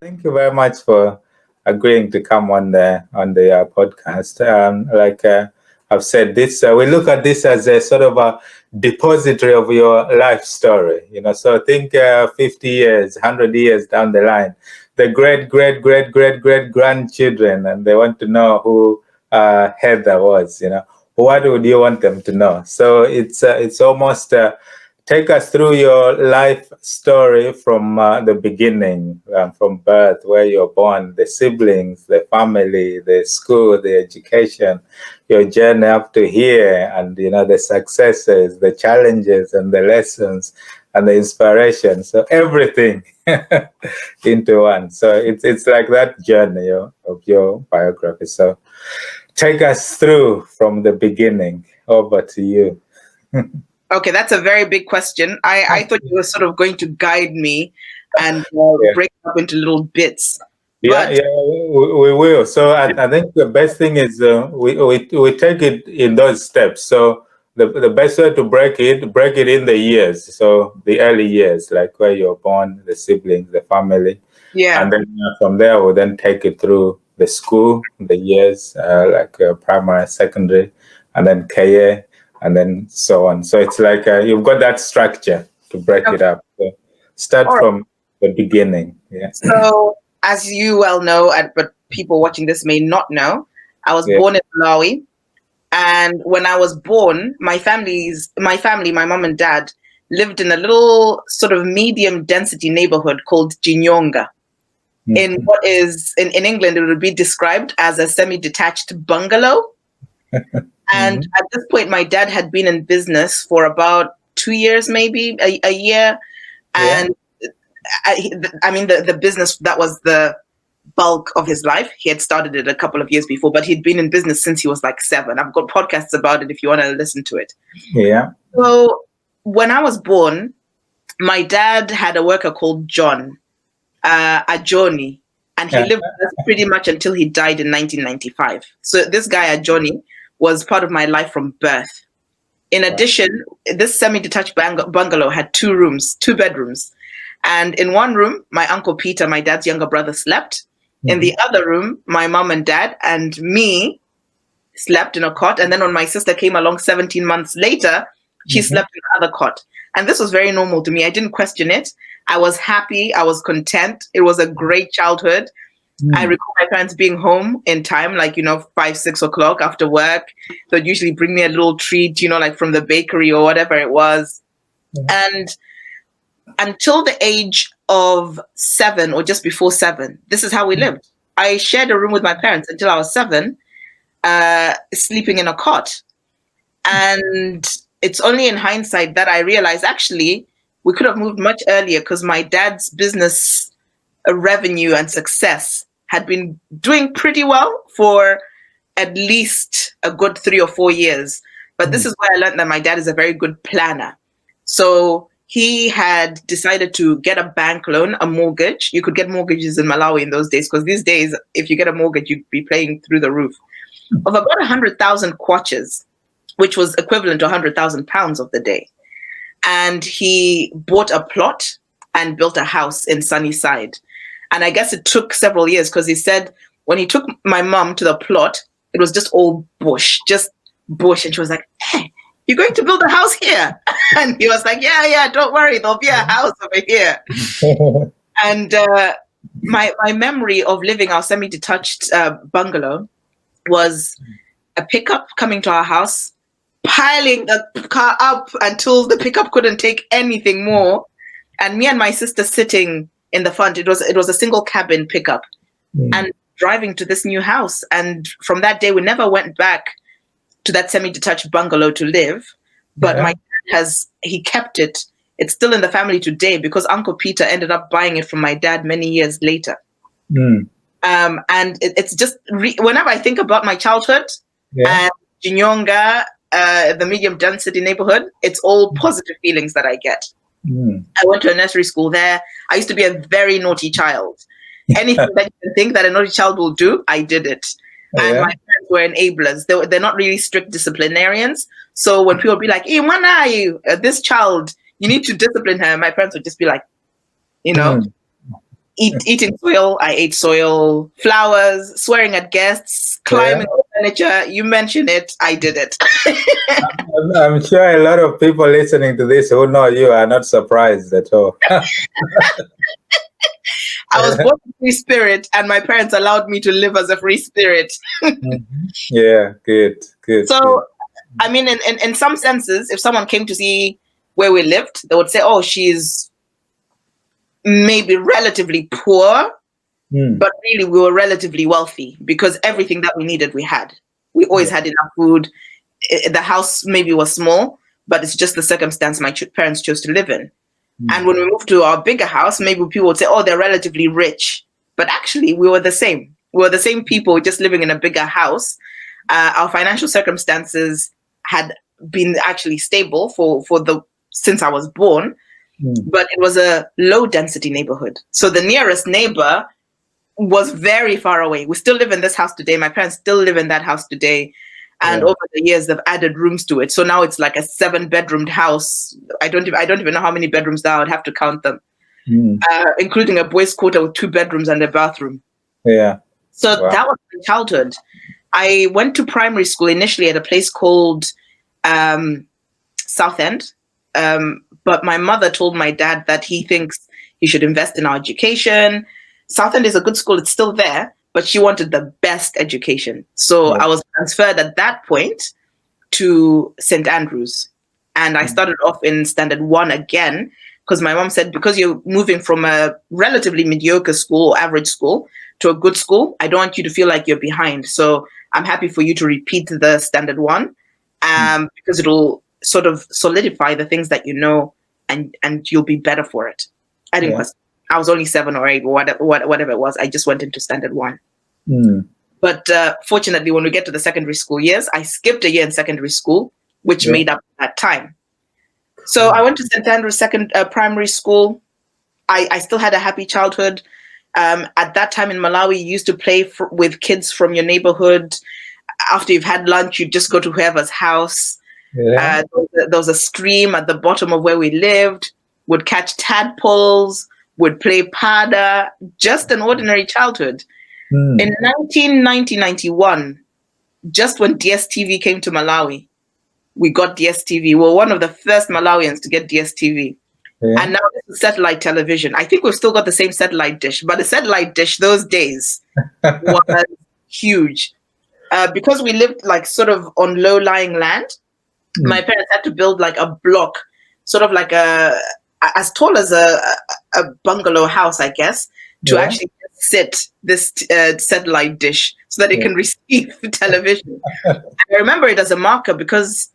Thank you very much for agreeing to come on the podcast. I've said, this we look at this as a sort of a depository of your life story. So think 50 years, 100 years down the line, the great grandchildren, and they want to know who Heather was. What would you want them to know? So it's almost. Take us through your life story from the beginning, from birth, where you're born, the siblings, the family, the school, the education, your journey up to here, and the successes, the challenges, and the lessons, and the inspiration. So everything into one. So it's like that journey of your biography. So take us through from the beginning. Over to you. Okay, that's a very big question. I thought you were sort of going to guide me and break it up into little bits. We will. So I think the best thing is we take it in those steps. So the best way to break it in the years. So the early years, like where you're born, the siblings, the family. Yeah. And then from there, we'll then take it through the school, the years, like primary, secondary, and then KA. And then so on. So it's like you've got that structure to break it up. So start from the beginning. Yeah. So as you well know, but people watching this may not know, I was born in Malawi. And when I was born, my family, my mom and dad, lived in a little sort of medium density neighborhood called Chinyonga. Mm-hmm. In what is, in England, it would be described as a semi-detached bungalow. And at this point, my dad had been in business for about 2 years, maybe a year. And I mean, the business, that was the bulk of his life. He had started it a couple of years before, but he'd been in business since he was like 7. I've got podcasts about it if you want to listen to it. Yeah. So when I was born, my dad had a worker called John, Ajoni, and he lived with us pretty much until he died in 1995. So this guy, Ajoni, was part of my life from birth. In addition, this semi-detached bungalow had 2 bedrooms. And in one room, my uncle Peter, my dad's younger brother, slept. Mm-hmm. In the other room, my mom and dad and me slept in a cot. And then when my sister came along 17 months later, she slept in the other cot. And this was very normal to me. I didn't question it. I was happy. I was content. It was a great childhood. I recall my parents being home in time, like, 5, 6 o'clock after work. They'd usually bring me a little treat, like from the bakery or whatever it was. And until the age of 7 or just before 7, this is how we lived. I shared a room with my parents until I was 7, sleeping in a cot. And it's only in hindsight that I realized, actually, we could have moved much earlier because my dad's business revenue and success had been doing pretty well for at least a good 3 or 4 years. But this is where I learned that my dad is a very good planner. So he had decided to get a bank loan, a mortgage. You could get mortgages in Malawi in those days, because these days, if you get a mortgage, you'd be paying through the roof, of about 100,000 kwaches, which was equivalent to 100,000 pounds of the day. And he bought a plot and built a house in Sunnyside. And I guess it took several years, because he said when he took my mom to the plot, it was just all bush. And she was like, "Hey, you're going to build a house here?" And he was like, yeah, don't worry, there'll be a house over here. And my memory of living our semi-detached bungalow was a pickup coming to our house, piling the car up until the pickup couldn't take anything more, and me and my sister sitting in the front. It was a single cabin pickup, and driving to this new house. And from that day, we never went back to that semi-detached bungalow to live. But my dad he kept it. It's still in the family today, because Uncle Peter ended up buying it from my dad many years later. And it's just whenever I think about my childhood and Chinyonga, the medium density neighborhood, it's all positive feelings that I get. I went to a nursery school there. I used to be a very naughty child. Anything that you can think that a naughty child will do, I did it. And my parents were enablers. They're not really strict disciplinarians. So when people would be like, "Hey, when are you? This child, you need to discipline her," my parents would just be like, eating soil. I ate soil, flowers, swearing at guests, climbing on furniture. You mentioned it, I did it. I'm sure a lot of people listening to this who know you are not surprised at all. I was born a free spirit, and my parents allowed me to live as a free spirit. Yeah, good. So, good. I mean, in some senses, if someone came to see where we lived, they would say, oh, she's maybe relatively poor, but really we were relatively wealthy because everything that we needed, we had. We always had enough food. The house maybe was small, but it's just the circumstance my parents chose to live in. And when we moved to our bigger house, maybe people would say, oh, they're relatively rich. But actually, we were the same. We were the same people just living in a bigger house. Our financial circumstances had been actually stable since I was born, but it was a low density neighborhood. So the nearest neighbor was very far away. We still live in this house today. My parents still live in that house today. And over the years, they've added rooms to it. So now it's like a 7-bedroomed house. I don't even know how many bedrooms there are. I'd have to count them, including a boys' quarter with 2 bedrooms and a bathroom. Yeah. So that was my childhood. I went to primary school initially at a place called Southend. But my mother told my dad that he thinks he should invest in our education. Southend is a good school. It's still there. But she wanted the best education. So I was transferred at that point to St. Andrews. And I started off in standard 1 again, because my mom said, because you're moving from a relatively mediocre school or average school to a good school, I don't want you to feel like you're behind. So I'm happy for you to repeat the standard 1 because it'll sort of solidify the things that you know and you'll be better for it. I didn't question. I was only 7 or 8 or whatever it was. I just went into standard 1. But fortunately, when we get to the secondary school years, I skipped a year in secondary school, which made up that time. So I went to St. Andrews primary school. I still had a happy childhood. At that time in Malawi, you used to play with kids from your neighborhood. After you've had lunch, you just go to whoever's house. There was a stream at the bottom of where we lived. Would catch tadpoles. Would play pada, just an ordinary childhood. In 1990-91, just when DSTV came to Malawi, we got DSTV. We were one of the first Malawians to get DSTV. And now this is satellite television. I think we've still got the same satellite dish, but the satellite dish those days was huge. Because we lived like sort of on low-lying land, my parents had to build like a block, sort of like as tall as a bungalow house, I guess, to actually sit this satellite dish so that it can receive television. I remember it as a marker because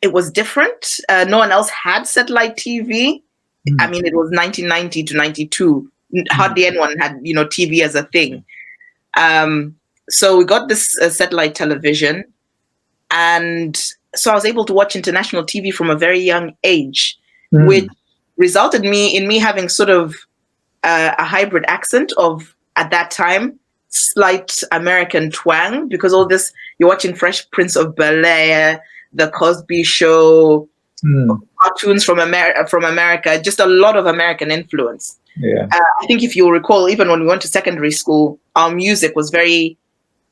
it was different. No one else had satellite TV. I mean, it was 1990 to 92. Hardly anyone had, TV as a thing. So we got this satellite television. And so I was able to watch international TV from a very young age, which resulted in me having sort of a hybrid accent of, at that time, slight American twang, because all this, you're watching Fresh Prince of Bel-Air, The Cosby Show, cartoons from America, just a lot of American influence. I think if you'll recall, even when we went to secondary school, our music was very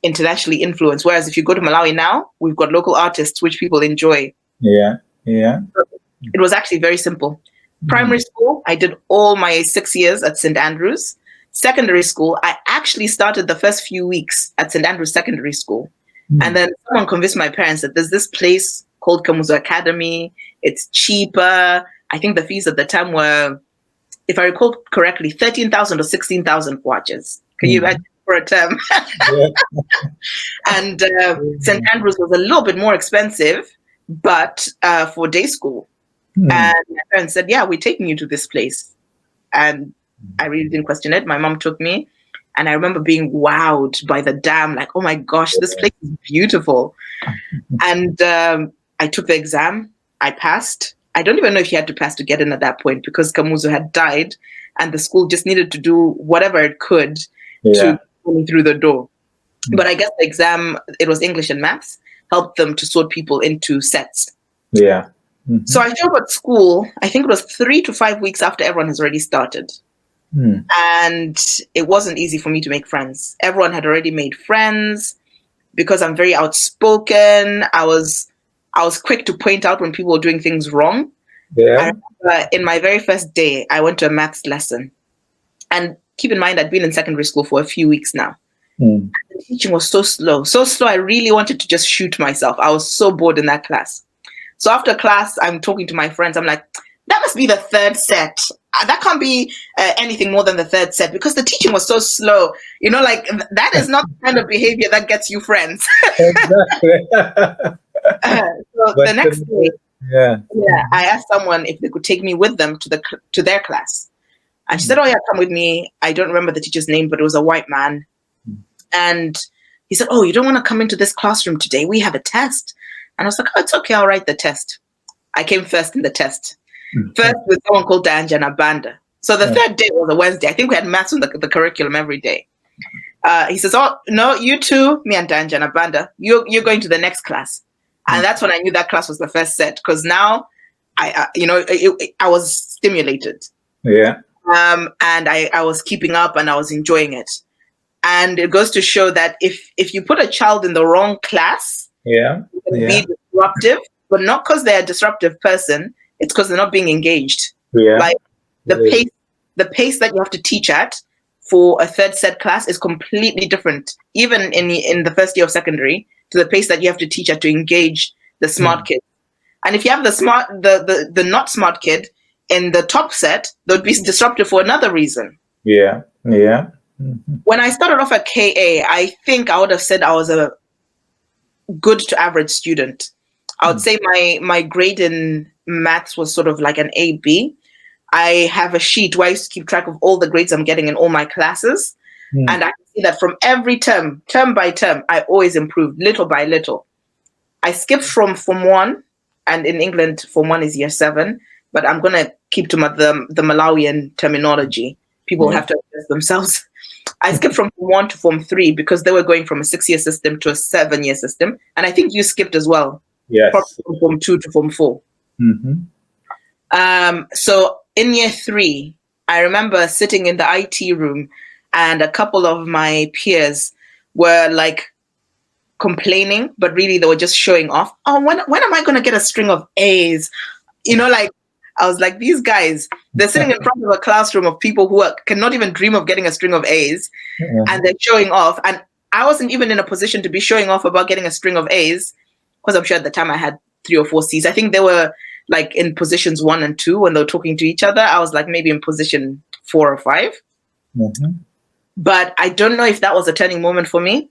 internationally influenced, whereas if you go to Malawi now, we've got local artists which people enjoy. It was actually very simple. Primary school, I did all my 6 years at St. Andrews. Secondary school, I actually started the first few weeks at St. Andrews Secondary School. And then someone convinced my parents that there's this place called Kamuzu Academy. It's cheaper. I think the fees at the time were, if I recall correctly, 13,000 or 16,000 watches. Can you imagine for a term? And St. Andrews was a little bit more expensive, but for day school. And my parents said, yeah, we're taking you to this place. And I really didn't question it. My mom took me. And I remember being wowed by the dam, like, oh my gosh, this place is beautiful. And I took the exam. I passed. I don't even know if you had to pass to get in at that point because Kamuzu had died and the school just needed to do whatever it could to pull me through the door. But I guess the exam, it was English and maths, helped them to sort people into sets. So I showed up at school, I think it was 3 to 5 weeks after everyone has already started. And it wasn't easy for me to make friends. Everyone had already made friends because I'm very outspoken. I was quick to point out when people were doing things wrong. Yeah. I remember in my very first day, I went to a maths lesson. And keep in mind, I'd been in secondary school for a few weeks now. The teaching was so slow, I really wanted to just shoot myself. I was so bored in that class. So after class, I'm talking to my friends. I'm like, that must be the third set. That can't be anything more than the third set because the teaching was so slow. You know, like that is not the kind of behavior that gets you friends. Exactly. So the next day, I asked someone if they could take me with them to their class. And she said, oh yeah, come with me. I don't remember the teacher's name, but it was a white man. And he said, oh, you don't want to come into this classroom today? We have a test. And I was like, oh, it's okay. I'll write the test. I came first in the test. First with someone called Danjana Banda. So the third day was a Wednesday. I think we had maths on the curriculum every day. He says, oh, no, you two, me and Danjana Banda, you're going to the next class. And that's when I knew that class was the first set because now I was stimulated. Yeah. And I was keeping up and I was enjoying it. And it goes to show that if you put a child in the wrong class, it can be disruptive, but not because they're a disruptive person, it's because they're not being engaged. Like the pace that you have to teach at for a third set class is completely different, even in the first year of secondary, to the pace that you have to teach at to engage the smart kid. And if you have the not smart kid in the top set, that would be disruptive for another reason. Yeah. When I started off at KA, I think I would have said I was a good to average student. I would say my grade in maths was sort of like an A-B. I have a sheet where I used to keep track of all the grades I'm getting in all my classes. And I can see that from every term by term, I always improved little by little. I skipped from Form 1, and in England, Form 1 is year 7, but I'm going to keep to the Malawian terminology. People have to adjust themselves. I skipped from Form 1 to Form 3 because they were going from a 6-year system to a 7-year system. And I think you skipped as well. Yes. From Form 2 to Form 4. So in year 3, I remember sitting in the IT room and a couple of my peers were like complaining, but really they were just showing off. Oh, when am I going to get a string of A's? You know, like I was like, these guys, they're sitting in front of a classroom of people who cannot even dream of getting a string of A's, and they're showing off. And I wasn't even in a position to be showing off about getting a string of A's because I'm sure at the time I had 3 or 4 C's. I think they were like in positions 1 and 2 when they were talking to each other. I was like maybe in position 4 or 5. But I don't know if that was a turning moment for me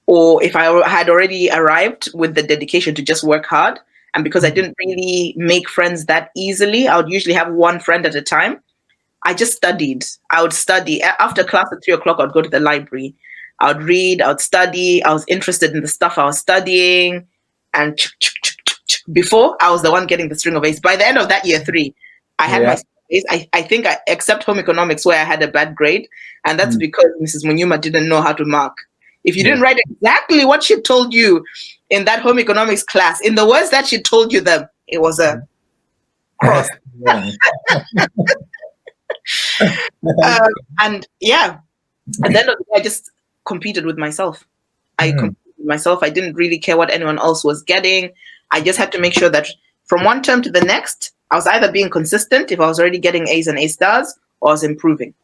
or if I had already arrived with the dedication to just work hard. And because I didn't really make friends that easily, I would usually have one friend at a time. I just studied. I would study. After class at 3 o'clock, I'd go to the library. I would read, I would study. I was interested in the stuff I was studying. And before, I was the one getting the string of A's. By the end of that year 3, I had my A's. I think except home economics where I had a bad grade. And that's because Mrs. Munyuma didn't know how to mark. If you didn't write exactly what she told you in that home economics class, in the words that she told you them, it was a cross. And then I just competed with myself. I competed with myself. I didn't really care what anyone else was getting. I just had to make sure that from one term to the next, I was either being consistent if I was already getting A's and A stars, or I was improving.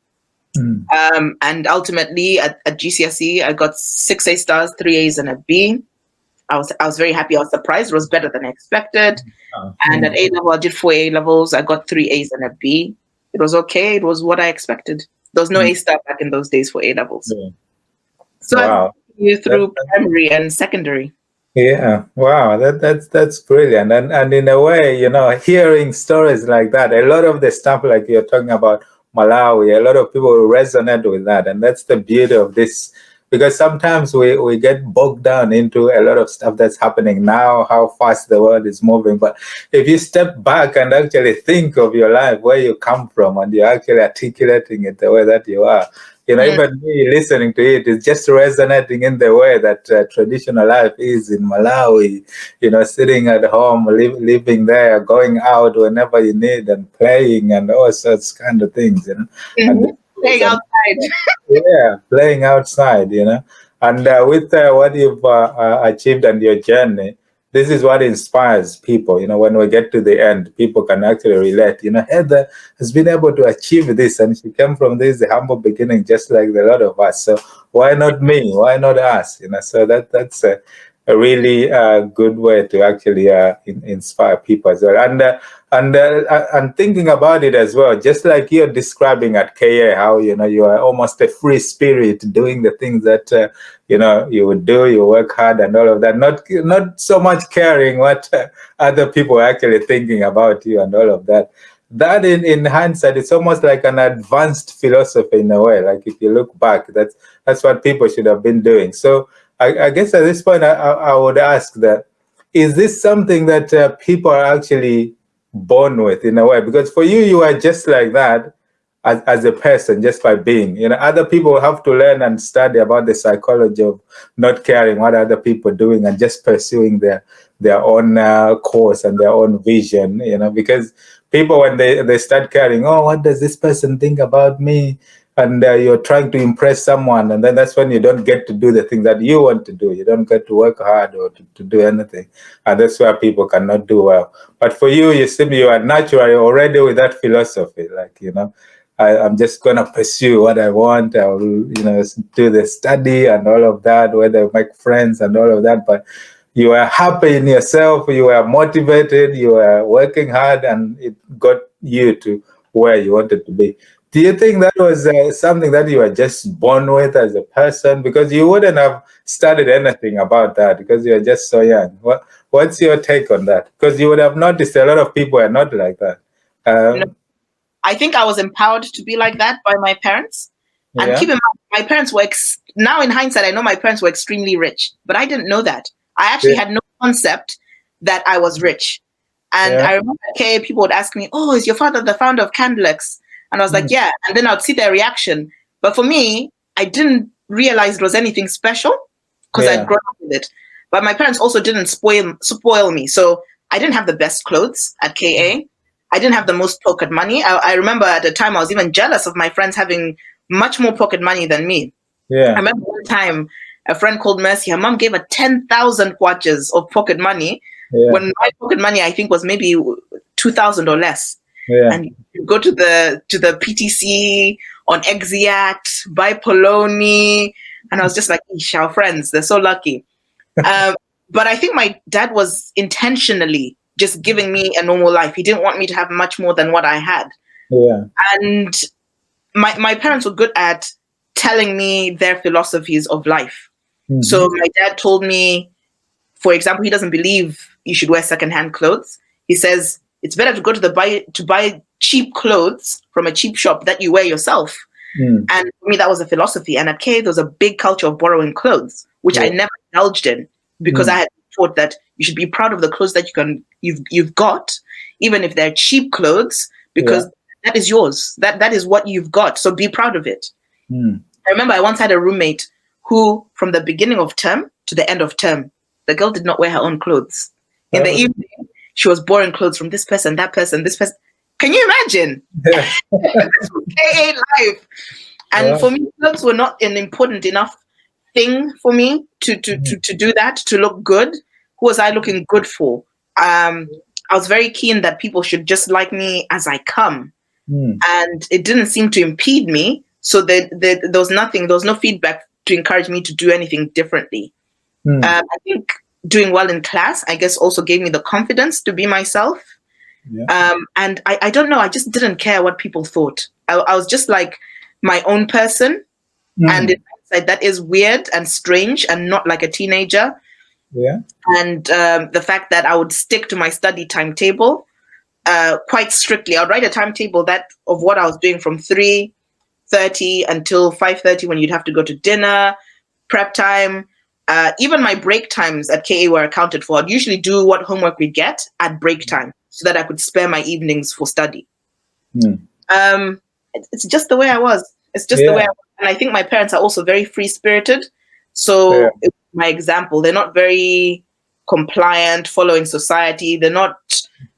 And ultimately at GCSE, I got 6 A stars, 3 A's and a B. I was very happy. I was surprised. It was better than I expected. And at A level, I did 4 A levels. I got 3 A's and a B. It was okay. It was what I expected. There was no A star back in those days for A levels. So I you through primary and secondary. Yeah, wow, that's brilliant. And in a way, you know, hearing stories like that, a lot of the stuff like you're talking about Malawi, a lot of people resonate with that, and that's the beauty of this. Because sometimes we get bogged down into a lot of stuff that's happening now, how fast the world is moving. But if you step back and actually think of your life, where you come from, and you're actually articulating it the way that you are, Even me listening to it is just resonating in the way that traditional life is in Malawi. Sitting at home, living there, going out whenever you need, and playing and all sorts kind of things. And Playing outside. playing outside. And with what you've achieved and your journey, this is what inspires people. When we get to the end, people can actually relate. Heather has been able to achieve this, and she came from this humble beginning, just like a lot of us. So why not me? Why not us? So that's a really good way to actually inspire people as well. And thinking about it as well, just like you're describing at KA, how you are almost a free spirit doing the things that you would do, you work hard and all of that, not so much caring what other people are actually thinking about you and all of that. That in hindsight, it's almost like an advanced philosophy in a way. Like if you look back, that's what people should have been doing. So I guess at this point, I would ask that, is this something that people are actually born with in a way? Because for you are just like that as a person, just by being. Other people have to learn and study about the psychology of not caring what other people are doing and just pursuing their own course and their own vision, because people, when they start caring, oh, what does this person think about me? And you're trying to impress someone, and then that's when you don't get to do the thing that you want to do. You don't get to work hard or to do anything, and that's where people cannot do well. But for you, you are naturally already with that philosophy, like I'm just gonna pursue what I want. I will, do the study and all of that, whether you make friends and all of that. But you are happy in yourself. You are motivated. You are working hard, and it got you to where you wanted to be. Do you think that was something that you were just born with as a person? Because you wouldn't have studied anything about that because you're just so young. What's your take on that? Because you would have noticed a lot of people are not like that. I think I was empowered to be like that by my parents. And keep in mind, my parents were, now in hindsight, I know my parents were extremely rich, but I didn't know that. I actually had no concept that I was rich. And I remember people would ask me, oh, is your father the founder of Candlex? And I was like, yeah. And then I'd see their reaction. But for me, I didn't realize it was anything special because I'd grown up with it. But my parents also didn't spoil me. So I didn't have the best clothes at KA. I didn't have the most pocket money. I remember at the time I was even jealous of my friends having much more pocket money than me. I remember one time a friend called Mercy, her mom gave her 10,000 kwaches of pocket money when my pocket money, I think, was maybe 2,000 or less. And you go to the PTC on Exiat, buy polony, and I was just like, "Eesh, our friends, they're so lucky." But I think my dad was intentionally just giving me a normal life. He didn't want me to have much more than what I had. And my parents were good at telling me their philosophies of life. So my dad told me, for example, he doesn't believe you should wear secondhand clothes. He says it's better to go to buy cheap clothes from a cheap shop that you wear yourself. And for me, that was a philosophy. And at K, there was a big culture of borrowing clothes, which I never indulged in because I had taught that you should be proud of the clothes that you've got, even if they're cheap clothes, because that is yours. That is what you've got. So be proud of it. I remember I once had a roommate who, from the beginning of term to the end of term, the girl did not wear her own clothes. In the evening, she was borrowing clothes from this person, that person, this person. Can you imagine? This was KA life. And for me, clothes were not an important enough thing for me to do that, to look good. Who was I looking good for? I was very keen that people should just like me as I come. And it didn't seem to impede me. So there was nothing, there was no feedback to encourage me to do anything differently. I think doing well in class, I guess, also gave me the confidence to be myself. And I don't know, I just didn't care what people thought. I was just like my own person. And in hindsight, that is weird and strange and not like a teenager. And the fact that I would stick to my study timetable quite strictly. I would write a timetable of what I was doing from 3:30 until 5:30 when you'd have to go to dinner, prep time. Even my break times at KA were accounted for. I'd usually do what homework we'd get at break time so that I could spare my evenings for study. It's just the way I was. It's just the way and I think my parents are also very free-spirited. So my example, they're not very compliant, following society. They're not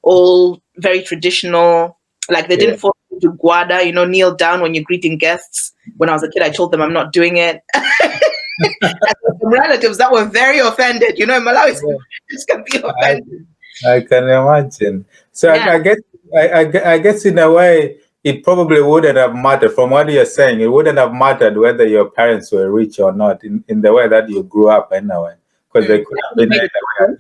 all very traditional. Like they didn't fall into guada, kneel down when you're greeting guests. When I was a kid, I told them I'm not doing it. And some relatives that were very offended. In Malawi, can be offended. I can imagine. So I guess in a way, it probably wouldn't have mattered. From what you're saying, it wouldn't have mattered whether your parents were rich or not in the way that you grew up anyway. Because they could have been anyway.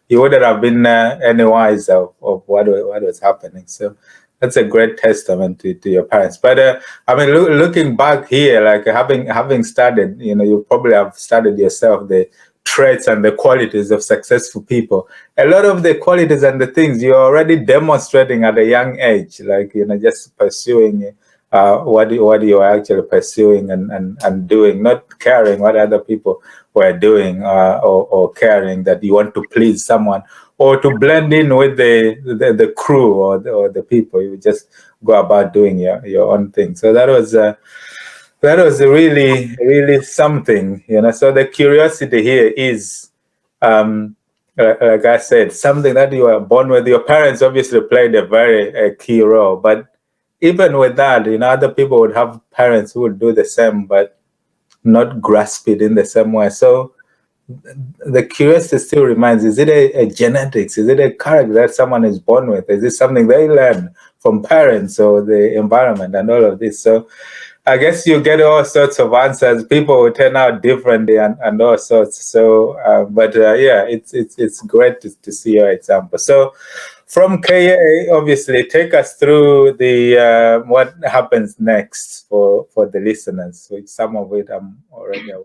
You wouldn't have been any wise of what was happening. So that's a great testament to your parents. But I mean, looking back here, like having studied, you probably have studied yourself the traits and the qualities of successful people. A lot of the qualities and the things you're already demonstrating at a young age, like just pursuing what you're actually pursuing and doing, not caring what other people were doing or caring that you want to please someone or to blend in with the crew or the people. You just go about doing your own thing. So that was really, really something, So the curiosity here is, like I said, something that you are born with. Your parents obviously played a very key role, but even with that, other people would have parents who would do the same, but not grasp it in the same way. So the curiosity still remains, is it a genetics? Is it a character that someone is born with? Is it something they learn from parents or the environment and all of this? So I guess you get all sorts of answers. People will turn out differently and all sorts. So, it's great to see your example. So from KA, obviously, take us through the what happens next for the listeners, which some of it I'm already aware.